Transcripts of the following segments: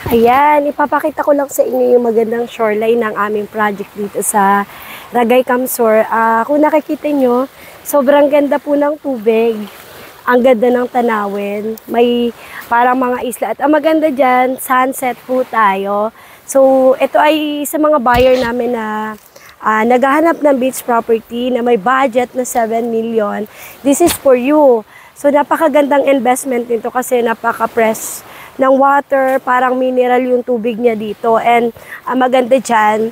Ayan, ipapakita ko lang sa inyo yung magandang shoreline ng aming project dito sa Ragay Camsor. Kung nakikita nyo, sobrang ganda po ng tubig. Ang ganda ng tanawin. May parang mga isla. At ang maganda dyan, sunset po tayo. So, ito ay sa mga buyer namin na naghahanap ng beach property na may budget na 7 million. This is for you. So, napakagandang investment nito kasi napaka-fresh ng water, parang mineral yung tubig niya dito. And maganda dyan,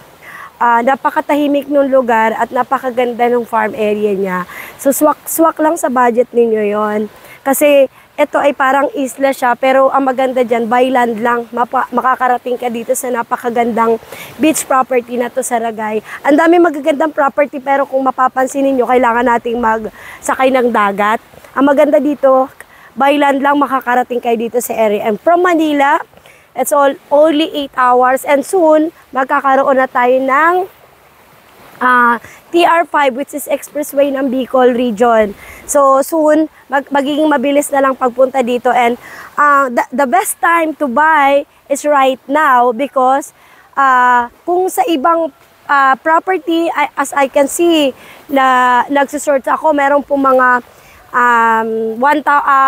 napakatahimik ng lugar at napakaganda ng farm area niya. So swak lang sa budget ninyo yon. Kasi ito ay parang isla siya, pero ang maganda dyan, by land lang, makakarating ka dito sa napakagandang beach property na to sa Ragay. Ang dami magagandang property, pero kung mapapansin niyo, kailangan nating magsakay ng dagat. Ang maganda dito, by land lang makakarating kayo dito sa area. And from Manila, it's only 8 hours. And soon, magkakaroon na tayo ng TR5, which is expressway ng Bicol region. So soon, magiging mabilis na lang pagpunta dito. And the best time to buy is right now because kung sa ibang property, as I can see, na nagsisearch ako, meron po mga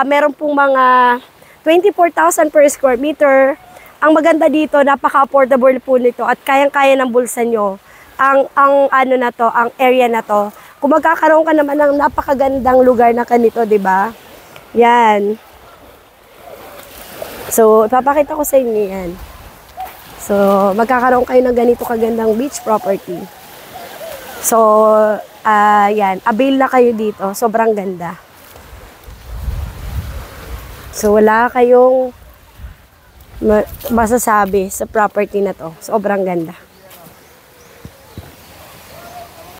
meron pong mga 24,000 per square meter. Ang maganda dito, napaka-affordable po nito at kayang-kaya ng bulsa nyo. Ang ano na to, ang area na to. Kung magkakaroon ka naman ng napakagandang lugar na kanito, 'di ba? Yan. So, papakita ko sa inyo 'yan. So, magkakaroon kayo ng ganito kagandang beach property. So, yan, avail na kayo dito. Sobrang ganda. So, wala kayong masasabi sa property na to. Sobrang ganda.